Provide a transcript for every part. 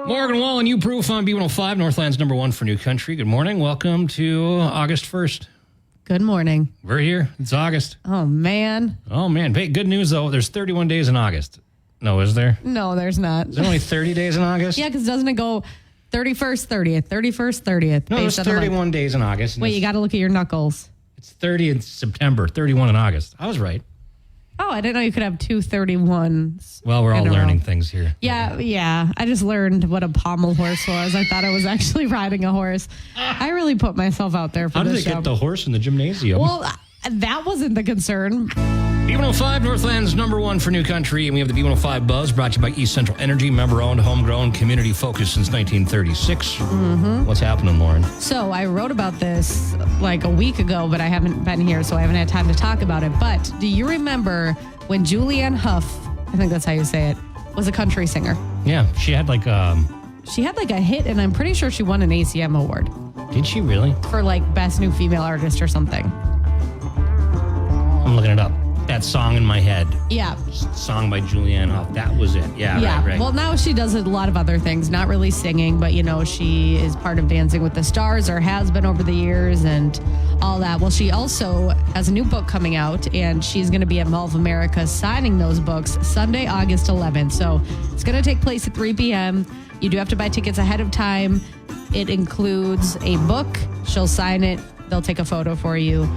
Morgan Wall and You Proof on B105, Northland's number one for New Country. Good morning. Welcome to August 1st. Good morning. We're here. It's August. Oh, man. Hey, good news, though. There's 31 days in August. No, is there? No, there's not. Is there only 30 days in August? Yeah, because doesn't it go 31st, 30th, 31st, 30th? No, there's 31 days in August. Wait, you got to look at your knuckles. It's 30 in September, 31 in August. I was right. Oh, I didn't know you could have two 31s. Well, we're all learning things here. Yeah. I just learned what a pommel horse was. I thought I was actually riding a horse. I really put myself out there for this show. How did they get the horse in the gymnasium? Well, that wasn't the concern. B105, Northland's number one for New Country, and we have the B105 Buzz, brought to you by East Central Energy, member-owned, homegrown, community-focused since 1936. Mm-hmm. What's happening, Lauren? So I wrote about this like a week ago, but I haven't been here, so I haven't had time to talk about it. But do you remember when Julianne Hough, I think that's how you say it, was a country singer? Yeah, she had like a hit, and I'm pretty sure she won an ACM award. Did she really? For like Best New Female Artist or something. I'm looking it up. That song in my head. Yeah. Song by Julianne Hough. That was it. Yeah. Right. Well, now she does a lot of other things, not really singing, but, she is part of Dancing with the Stars, or has been over the years, and all that. Well, she also has a new book coming out, and she's going to be at Mall of America signing those books Sunday, August 11th. So it's going to take place at 3 p.m. You do have to buy tickets ahead of time. It includes a book. She'll sign it. They'll take a photo for you.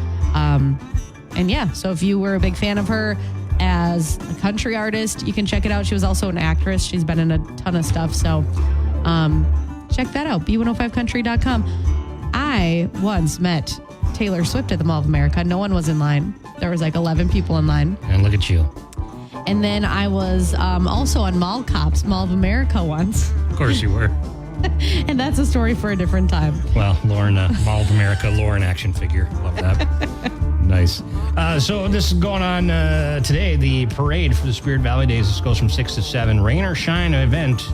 So if you were a big fan of her as a country artist, you can check it out. She was also an actress. She's been in a ton of stuff. So check that out, b105country.com. I once met Taylor Swift at the Mall of America. No one was in line. There was like 11 people in line. And look at you. And then I was also on Mall Cops, Mall of America once. Of course you were. And that's a story for a different time. Well, Lauren, Mall of America, Lauren action figure. Love that. Nice. So this is going on today, the parade for the Spirit Valley Days. This goes from 6 to 7. Rain or shine event.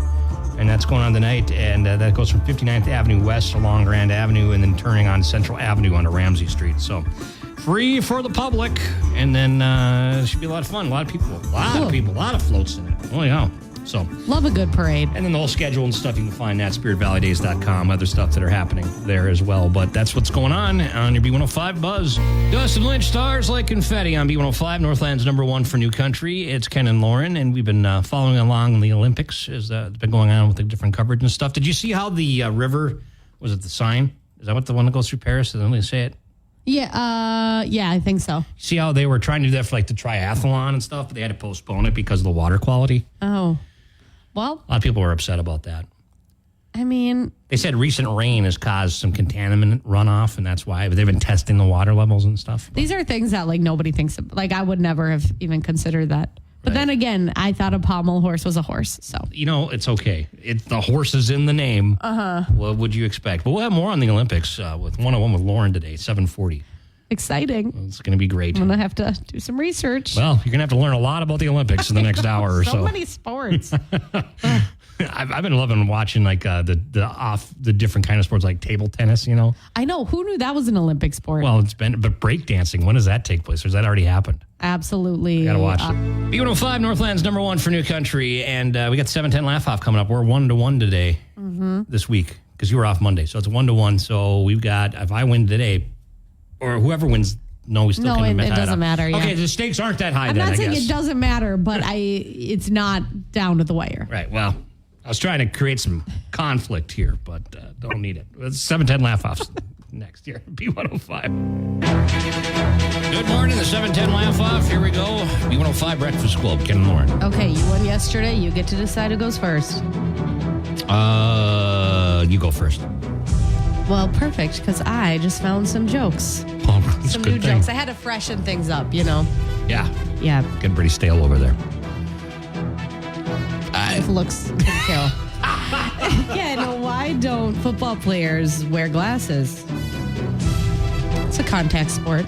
And that's going on tonight. And that goes from 59th Avenue West along Grand Avenue and then turning on Central Avenue onto Ramsey Street. So free for the public. And then it should be a lot of fun. A lot of people, a lot of floats in it. Oh, yeah. So love a good parade. And then the whole schedule and stuff, you can find that at spiritvalleydays.com, other stuff that are happening there as well. But that's what's going on your B105 Buzz. Dustin Lynch, stars like confetti on B105, Northland's number one for New Country. It's Ken and Lauren, and we've been following along the Olympics as it's been going on with the different coverage and stuff. Did you see how the river, was it the Seine? Is that what the one that goes through Paris? Did they say it? Yeah, I think so. See how they were trying to do that for like the triathlon and stuff, but they had to postpone it because of the water quality? Oh. Well, a lot of people were upset about that. I mean, they said recent rain has caused some contaminant runoff, and that's why they've been testing the water levels and stuff. These are things that nobody thinks of. I would never have even considered that. But then again, I thought a pommel horse was a horse. So it's okay. The horse is in the name. What would you expect? But we'll have more on the Olympics with 101 with Lauren today, 7:40. Exciting. It's going to be great. I'm going to have to do some research. Well, you're going to have to learn a lot about the Olympics in the next hour or so. So many sports. I've been loving watching the different kind of sports like table tennis, I know. Who knew that was an Olympic sport? Well, but breakdancing, when does that take place? Or has that already happened? Absolutely. I got to watch it. B105, Northland's number one for New Country. And we got 710 Laugh Off coming up. We're 1-1 today, this week, because you were off Monday. So it's 1-1. So we've got, if I win today, or whoever wins, we still can it doesn't matter. Yeah. Okay, the stakes aren't that high. I'm not saying it doesn't matter, but it's not down to the wire. Right. Well, I was trying to create some conflict here, but don't need it. It's 710 Laugh-Offs next year. B105. Good morning, the 710 Laugh-Off. Here we go. B105 Breakfast Club, Ken and Lauren. Okay, you won yesterday. You get to decide who goes first. You go first. Well, perfect, because I just found some jokes. Oh, that's some a good new thing. jokes. I had to freshen things up, Yeah. Yeah. Getting pretty stale over there. It looks to kill. Why don't football players wear glasses? It's a contact sport.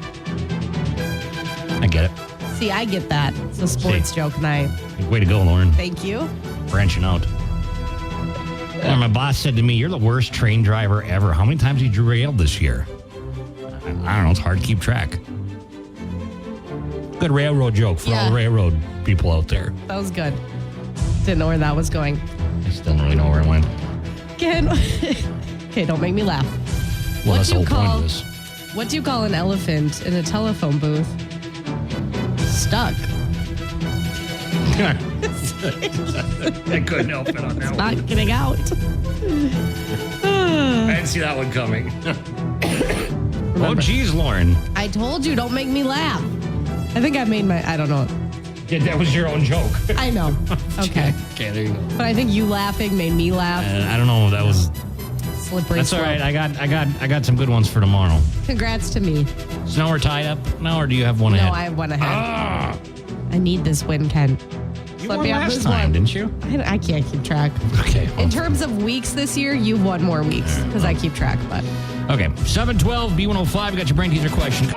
I get it. See, I get that. It's a sports joke, and way to go, Lauren. Thank you. Branching out. Well, my boss said to me, "You're the worst train driver ever. How many times have you derailed this year?" I don't know. It's hard to keep track. Good railroad joke for all the railroad people out there. That was good. Didn't know where that was going. I still don't really know where it went. again? Okay, don't make me laugh. Well, that's the whole point of this. What do you call an elephant in a telephone booth? Stuck. I couldn't help it on that one. Not getting out. I didn't see that one coming. Oh, geez, Lauren. I told you, don't make me laugh. I think I made I don't know. Yeah, that was your own joke. I know. Okay. Okay, there you go. But I think you laughing made me laugh. I don't know if that was... Slippery That's slope. all right. I got some good ones for tomorrow. Congrats to me. So now we're tied up now, or do you have one No, ahead? I have one ahead. Ah! I need this win, Ken. You Let won me have last this time, one. didn't you? I can't keep track. Okay. In terms of weeks this year, you've won more weeks because I keep track. But Okay. 712 B105. We got your brain teaser question.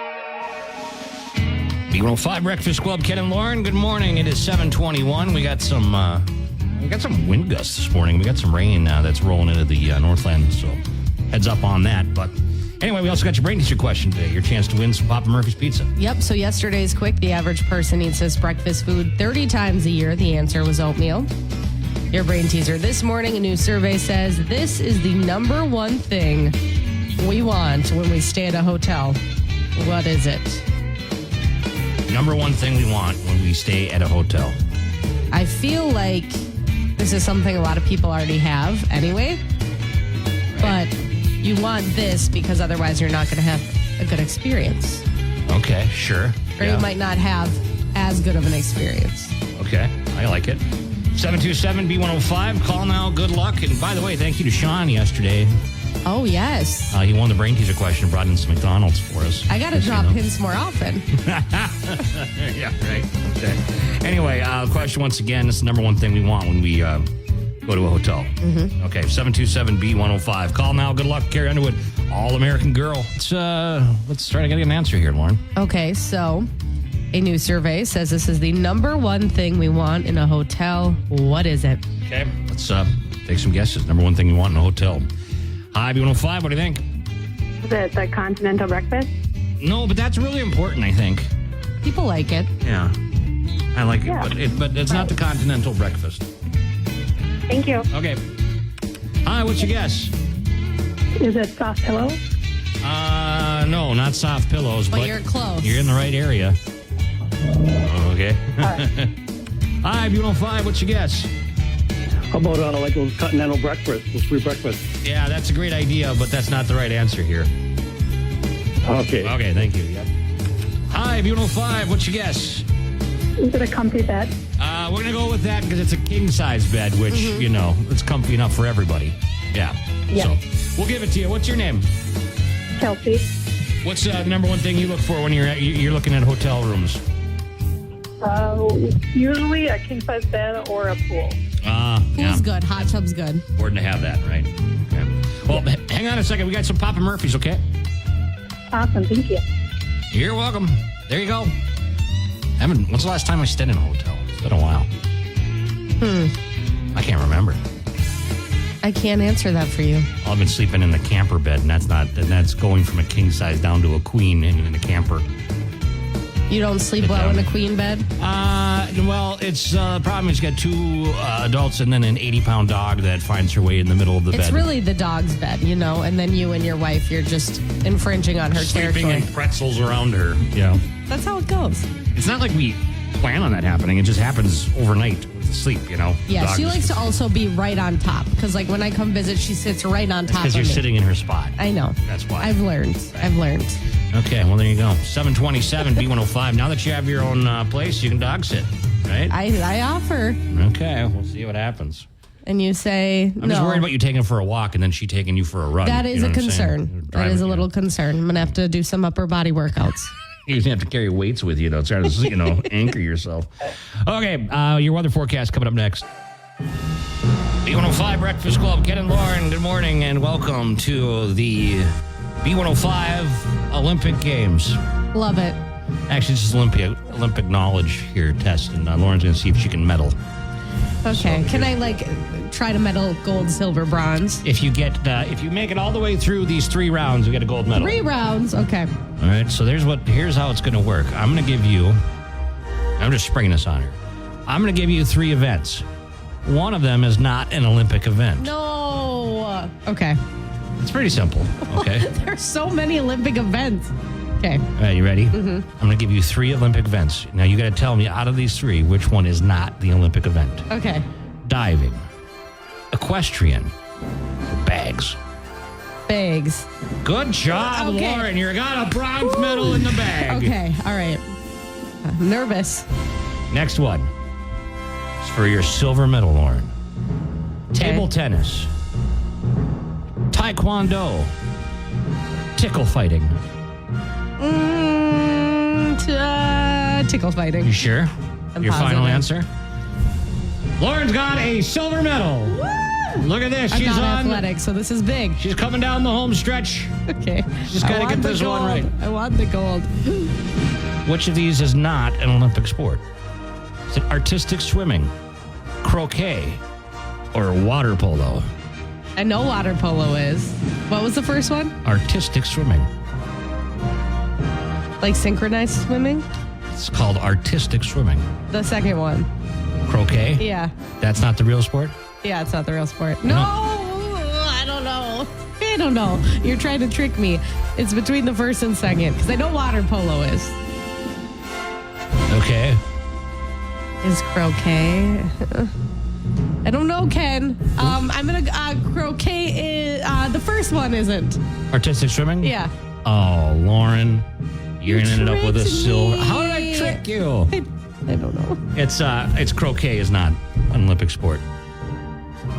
B105 Breakfast Club, Ken and Lauren. Good morning. It is 7:21. We got some wind gusts this morning. We got some rain that's rolling into the Northland. So heads up on that. But anyway, we also got your brain teaser question today. Your chance to win some Papa Murphy's pizza. yep. So yesterday's quick. The average person eats this breakfast food 30 times a year. The answer was oatmeal. Your brain teaser this morning. A new survey says this is the number one thing we want when we stay at a hotel. What is it? Number one thing we want when we stay at a hotel. I feel like this is something a lot of people already have anyway. But you want this because otherwise you're not going to have a good experience. Okay, sure. Or you might not have as good of an experience. Okay, I like it. 727-B105. Call now. Good luck. And by the way, thank you to Sean yesterday. Oh, yes. He won the brain teaser question and brought in some McDonald's for us. I got to drop hints more often. Yeah, right. Okay. Anyway, question once again. This is the number one thing we want when we go to a hotel. Mm-hmm. Okay, 727-B105. Call now. Good luck. Carrie Underwood, All-American Girl. Let's try to get an answer here, Lauren. Okay, so a new survey says this is the number one thing we want in a hotel. What is it? Okay, let's take some guesses. Number one thing we want in a hotel. Hi, B105. What do you think? Is it the continental breakfast? No, but that's really important, I think. People like it. Yeah. I like Yeah. it, but it's not the continental breakfast. Thank you. Okay. Hi, what's your guess? Is it soft pillow? No, not soft pillows, But but you're close. You're in the right area. Okay. Hi, B105. What's your guess? How about like those continental breakfast, those free breakfast? Yeah, that's a great idea, but that's not the right answer here. Okay. Okay, thank you. Yep. Hi, B105. What's your guess? Is it a comfy bed? We're going to go with that because it's a king-size bed, which, it's comfy enough for everybody. Yeah. Yeah. So we'll give it to you. What's your name? Chelsea? What's the number one thing you look for when you're looking at hotel rooms? Usually a king-size bed or a pool. Yeah. Pool's good. Hot tub's good. Important to have that, right? Okay. Well, hang on a second. We got some Papa Murphy's, okay? Awesome, thank you. You're welcome. There you go. When's the last time I stayed in a hotel? It's been a while. I can't remember. I can't answer that for you. I've been sleeping in the camper bed, and that's going from a king size down to a queen in a camper. You don't sleep well in a queen bed? Well, it's the problem is you got two adults and then an 80-pound dog that finds her way in the middle of the bed. It's really the dog's bed, and then you and your wife, you're just infringing on her sleeping territory. in pretzels around her. Yeah. That's how it goes. It's not like we plan on that happening. It just happens overnight with the sleep, Yeah, Dog she just- likes to also be right on top because, like, when I come visit, she sits right on top of because me. you're sitting in her spot. I know. That's why. I've learned. Okay, well, there you go. 727 B105. Now that you have your own place, you can dog sit, right? I offer. Okay, we'll see what happens. And you say, I'm just worried about you taking her for a walk and then she taking you for a run. That is You know a what I'm saying? concern. That is a little concern. I'm going to have to do some upper body workouts. You're going to have to carry weights with you, try to, anchor yourself. Okay, your weather forecast coming up next. B105 Breakfast Club, Ken and Lauren, good morning and welcome to the B105 Olympic Games. Love it. Actually, this is Olympic knowledge here test, and Lauren's going to see if she can medal. Okay. Can I, try to medal gold, silver, bronze? If you make it all the way through these 3 rounds, you get a gold medal. 3 rounds. Okay. All right, so here's how it's going to work. I'm just springing this on her. I'm going to give you 3 events. one of them is not an Olympic event. No. Okay. It's pretty simple. Okay. There's so many Olympic events. Okay. All right, you ready? Mm-hmm. I'm going to give you 3 Olympic events. Now, you got to tell me out of these 3, which one is not the Olympic event. Okay. Diving, equestrian, bags. Bags. Good job, Okay. Lauren. You got a bronze medal in the bag. Okay. All right. I'm nervous. Next one. It's for your silver medal, Lauren. Okay. Table tennis, taekwondo, tickle fighting. Tickle fighting. You sure? I'm Your final positive. answer? Lauren's got a silver medal. Woo! Look at this. I'm She's not on. athletic, so this is big. She's coming down the home stretch. Okay. Just gotta I want get the this one gold. right. I want the gold. Which of these is not an Olympic sport? Is it artistic swimming, croquet, or water polo? I know water polo is. What was the first one? Artistic swimming. Like synchronized swimming? It's called artistic swimming. The second one. Croquet? Yeah. That's not the real sport? Yeah, it's not the real sport. No, I don't know. I don't know. You're trying to trick me. It's between the first and second because I know water polo is. Okay. Is croquet? I don't know, Ken. I'm gonna croquet. The first one isn't. Artistic swimming? Yeah. Oh, Lauren, you're gonna end up with a tricked silver. me. How did I trick you? I don't know. It's croquet is not an Olympic sport.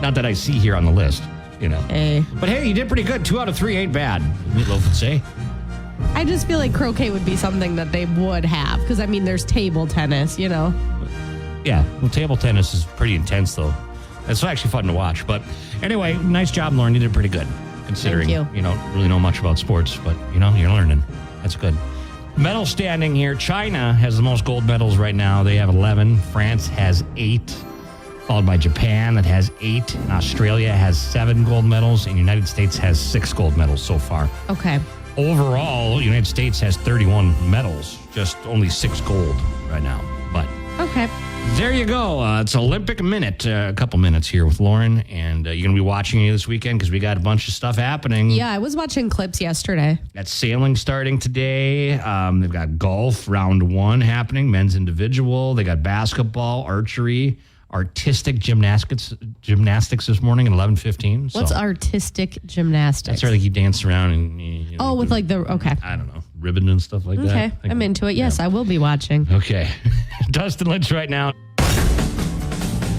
Not that I see here on the list, you know. Hey. But hey, you did pretty good. 2 out of 3 ain't bad. Meatloaf would say. I just feel like croquet would be something that they would have because I mean, there's table tennis, you know. Yeah, well, table tennis is pretty intense though. It's actually fun to watch. But anyway, nice job, Lauren. You did pretty good considering Thank you. don't really know much about sports, but you're learning. That's good. Medal standing here. China has the most gold medals right now. They have 11. France has 8, followed by Japan that has 8. And Australia has 7 gold medals, and the United States has 6 gold medals so far. Okay. Overall, the United States has 31 medals, just only 6 gold right now. But Okay. there you go. It's Olympic Minute. A couple minutes here with Lauren, and you're going to be watching it this weekend because we got a bunch of stuff happening. Yeah, I was watching clips yesterday. Got sailing starting today. They've got golf, round 1 happening, men's individual. They got basketball, archery, artistic gymnastics this morning at 11:15. What's artistic gymnastics? That's where like you dance around and you Oh, with like the okay. I don't know, ribbon and stuff like that. Okay, I'm into it. Yes, I will be watching. Okay. Dustin Lynch right now.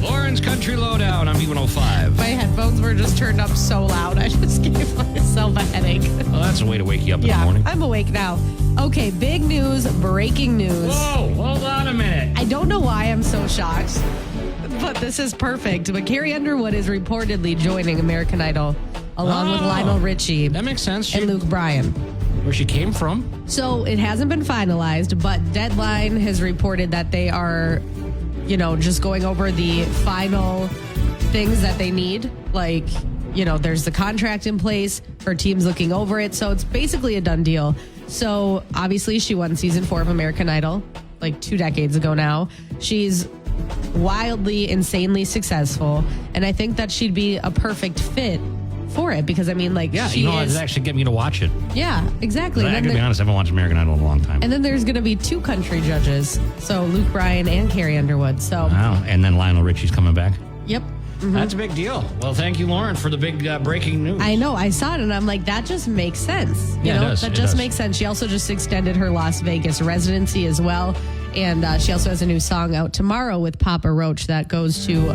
Lauren's Country Lowdown on B105. My headphones were just turned up so loud. I just gave myself a headache. Well, that's a way to wake you up in the Yeah, morning. I'm awake now. Okay, big news, breaking news. Whoa, hold on a minute. I don't know why I'm so shocked, but this is perfect. But Carrie Underwood is reportedly joining American Idol along with Lionel Richie That makes sense. and Luke Bryan. Where she came from. So it hasn't been finalized, but Deadline has reported that they are, just going over the final things that they need. Like, there's the contract in place, her team's looking over it. So it's basically a done deal. So obviously she won season 4 of American Idol like 2 decades ago now. She's wildly, insanely successful. And I think that she'd be a perfect fit for it because Yeah, she it's is. actually getting me to watch it. Yeah, exactly. I'm going to be honest, I haven't watched American Idol in a long time. And then there's going to be 2 country judges. So Luke Bryan and Carrie Underwood. So, Wow. And then Lionel Richie's coming back. yep. That's a big deal. Well, thank you, Lauren, for the big breaking news. I know. I saw it and I'm like, that just makes sense. Yeah, it does. That It just does. makes sense. She also just extended her Las Vegas residency as well. And she also has a new song out tomorrow with Papa Roach that goes to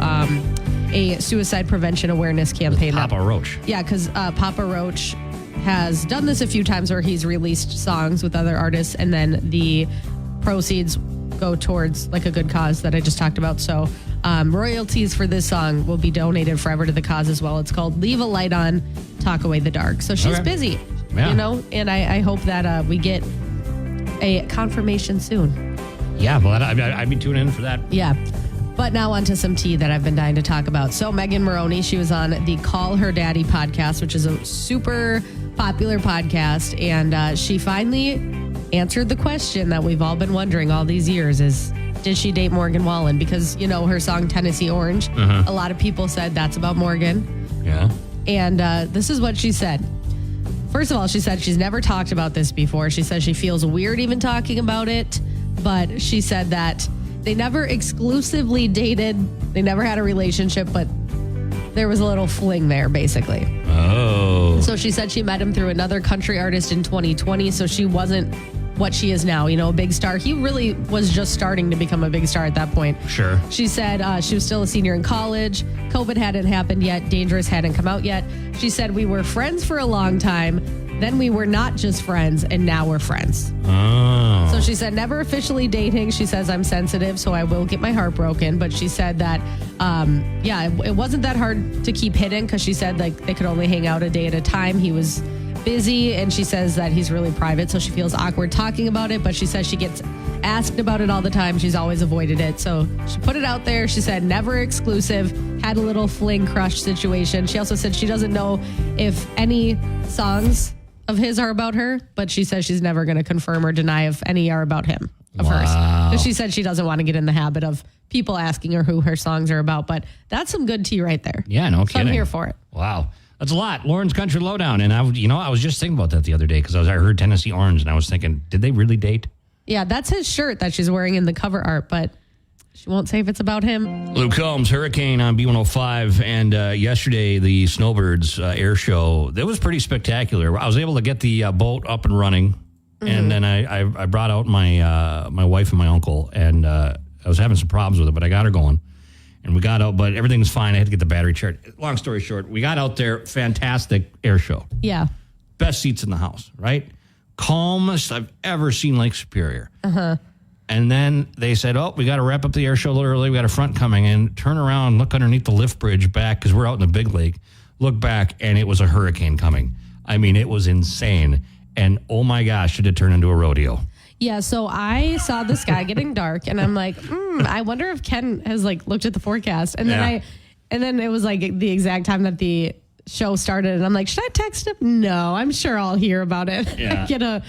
a suicide prevention awareness campaign. Papa Roach. Yeah, because Papa Roach has done this a few times where he's released songs with other artists and then the proceeds go towards like a good cause that I just talked about. So royalties for this song will be donated forever to the cause as well. It's called Leave a Light On, Talk Away the Dark. So she's Okay. busy, Yeah. and I hope that we get a confirmation soon. Yeah, well, I'd be tuning in for that. Yeah. But now on to some tea that I've been dying to talk about. So Megan Maroney, she was on the Call Her Daddy podcast, which is a super popular podcast. And she finally answered the question that we've all been wondering all these years is, did she date Morgan Wallen? Because, her song Tennessee Orange, a lot of people said that's about Morgan. Yeah. And this is what she said. First of all, she said she's never talked about this before. She says she feels weird even talking about it. But she said that they never exclusively dated. They never had a relationship, but there was a little fling there, basically. Oh. So she said she met him through another country artist in 2020. So she wasn't what she is now, a big star. He really was just starting to become a big star at that point. Sure. She said she was still a senior in college. COVID hadn't happened yet. Dangerous hadn't come out yet. She said we were friends for a long time. Then we were not just friends, and now we're friends. Oh. So she said never officially dating. She says I'm sensitive, so I will get my heart broken. But she said that, it wasn't that hard to keep hidden because she said they could only hang out a day at a time. He was busy, and she says that he's really private, so she feels awkward talking about it. But she says she gets asked about it all the time. She's always avoided it. So she put it out there. She said never exclusive, had a little fling crush situation. She also said she doesn't know if any songs of his are about her, but she says she's never going to confirm or deny if any are about him, of hers. Because she said she doesn't want to get in the habit of people asking her who her songs are about. But that's some good tea right there. Yeah, no So kidding. I'm here for it. Wow. That's a lot. Lauren's Country Lowdown. And I was just thinking about that the other day because I heard Tennessee Orange and I was thinking, did they really date? Yeah, that's his shirt that she's wearing in the cover art, but she won't say if it's about him. Luke Combs, Hurricane on B105. And yesterday, the Snowbirds air show, that was pretty spectacular. I was able to get the boat up and running. Mm-hmm. And then I brought out my wife and my uncle. And I was having some problems with it, but I got her going. And we got out, but everything was fine. I had to get the battery charged. Long story short, we got out there. Fantastic air show. Yeah. Best seats in the house, right? Calmest I've ever seen Lake Superior. Uh-huh. And then they said, we got to wrap up the air show a little early. We got a front coming in. Turn around, look underneath the lift bridge back, because we're out in the big lake. Look back, and it was a hurricane coming. I mean, it was insane. And oh my gosh, it had turned into a rodeo. Yeah, so I saw the sky getting dark, and I'm like, I wonder if Ken has looked at the forecast. And then then it was the exact time that the show started, and I'm like, should I text him? No, I'm sure I'll hear about it. Yeah. Get a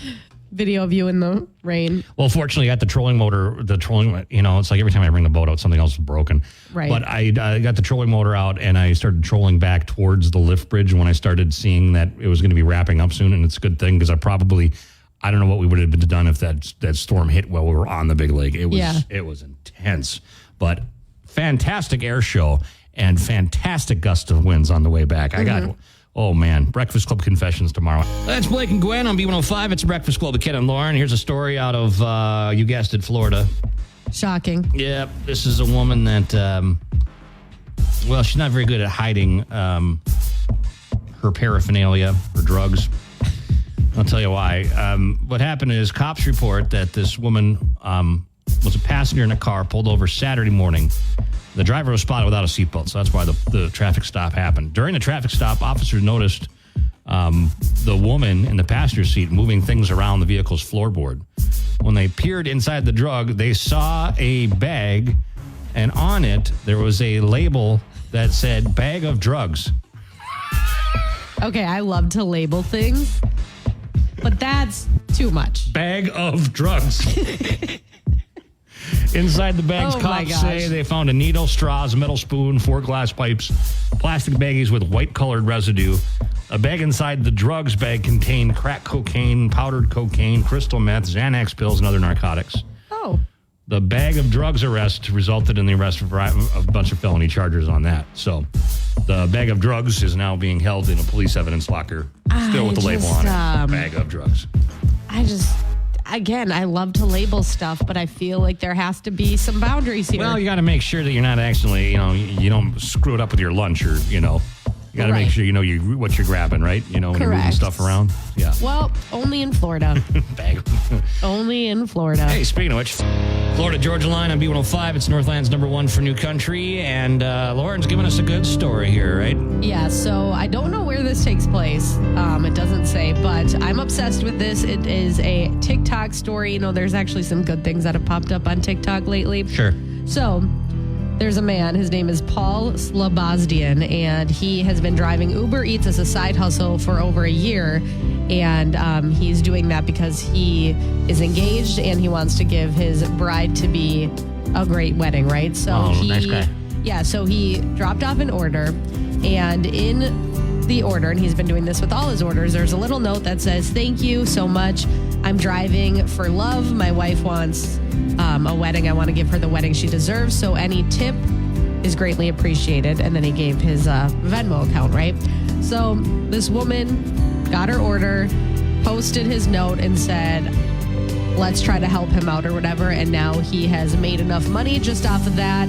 video of you in the rain. Well, fortunately, I got the trolling motor. It's like every time I bring the boat out, something else is broken. Right. But I got the trolling motor out, and I started trolling back towards the lift bridge when I started seeing that it was going to be wrapping up soon. And it's a good thing because I don't know what we would have been done if that storm hit while we were on the big lake. It was intense, but fantastic air show and fantastic gust of winds on the way back. Oh, man. Breakfast Club confessions tomorrow. That's Blake and Gwen on B105. It's Breakfast Club with Ken and Lauren. Here's a story out of, you guessed it, Florida. Shocking. Yeah, this is a woman that, she's not very good at hiding her paraphernalia, her drugs. I'll tell you why. What happened is cops report that this woman was a passenger in a car pulled over Saturday morning. The driver was spotted without a seatbelt, so that's why the traffic stop happened. During the traffic stop, officers noticed the woman in the passenger seat moving things around the vehicle's floorboard. When they peered inside the drug, they saw a bag, and on it, there was a label that said, "Bag of drugs." Okay, I love to label things, but that's too much. Bag of drugs. Inside the bags, Oh, cops say they found a needle, straws, a metal spoon, 4 glass pipes, plastic baggies with white-colored residue. A bag inside the drugs bag contained crack cocaine, powdered cocaine, crystal meth, Xanax pills, and other narcotics. Oh. The bag of drugs arrest resulted in the arrest of a bunch of felony charges on that. So the bag of drugs is now being held in a police evidence locker, still with the label on it. Bag of drugs. Again, I love to label stuff, but I feel like there has to be some boundaries here. Well, you got to make sure that you're not actually, you don't screw it up with your lunch or, you got to make sure you know what you're grabbing, right? When you're moving stuff around. Yeah. Well, only in Florida. Bag. Only in Florida. Hey, speaking of which, Florida Georgia line on B105. It's Northland's #1 for New Country, and Lauren's giving us a good story here, right? Yeah, so I don't know where this takes place. It doesn't say, but I'm obsessed with this. It is a TikTok story. There's actually some good things that have popped up on TikTok lately. Sure. So there's a man, his name is Paul Slobozdian, and he has been driving Uber Eats as a side hustle for over a year. And he's doing that because he is engaged and he wants to give his bride-to-be a great wedding, right? So nice guy. Yeah, so he dropped off an order, and in the order, and he's been doing this with all his orders, there's a little note that says, "Thank you so much. I'm driving for love. My wife wants a wedding. I want to give her the wedding she deserves. So any tip is greatly appreciated." And then he gave his Venmo account, right? So this woman got her order, posted his note, and said, let's try to help him out or whatever. And now he has made enough money just off of that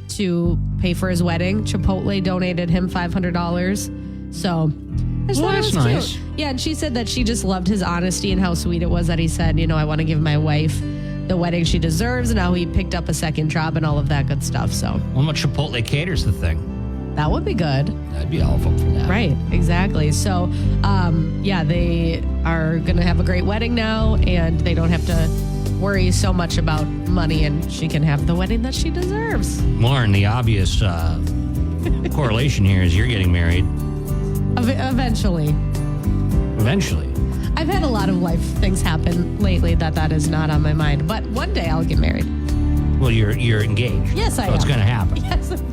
to pay for his wedding. Chipotle donated him $500. So I just thought it was nice. cute. Yeah, and she said that she just loved his honesty and how sweet it was that he said, I want to give my wife the wedding she deserves. And now he picked up a second job and all of that good stuff. So Well, what Chipotle caters the thing? that would be good. I'd be all up for that. Right, exactly. So, they are going to have a great wedding now, and they don't have to worry so much about money, and she can have the wedding that she deserves. Lauren, the obvious correlation here is you're getting married. Eventually. Eventually. I've had a lot of life things happen lately that is not on my mind, but one day I'll get married. Well, you're engaged. Yes, I am. So it's going to happen.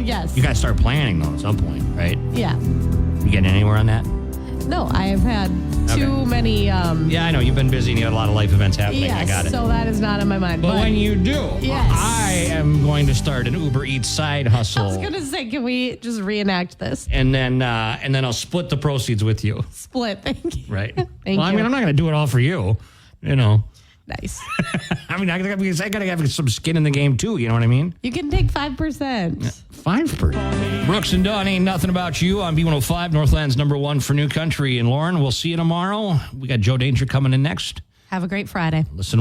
Yes. You got to start planning, though, at some point, right? Yeah. You getting anywhere on that? No, I have had too many... Yeah, I know. You've been busy and you had a lot of life events happening. Yes, I got it. so that is not on my mind. But when you do, Yes. I am going to start an Uber Eats side hustle. I was going to say, can we just reenact this? And then I'll split the proceeds with you. Split. Thank you. Right. Thank I you. mean, I'm not going to do it all for you. Nice. I mean, I got to have some skin in the game too. You know what I mean? You can take 5%. 5%. Brooks and Dunn, ain't nothing about you on B105, Northland's #1 for New Country. And Lauren, we'll see you tomorrow. We got Joe Danger coming in next. Have a great Friday. Listen.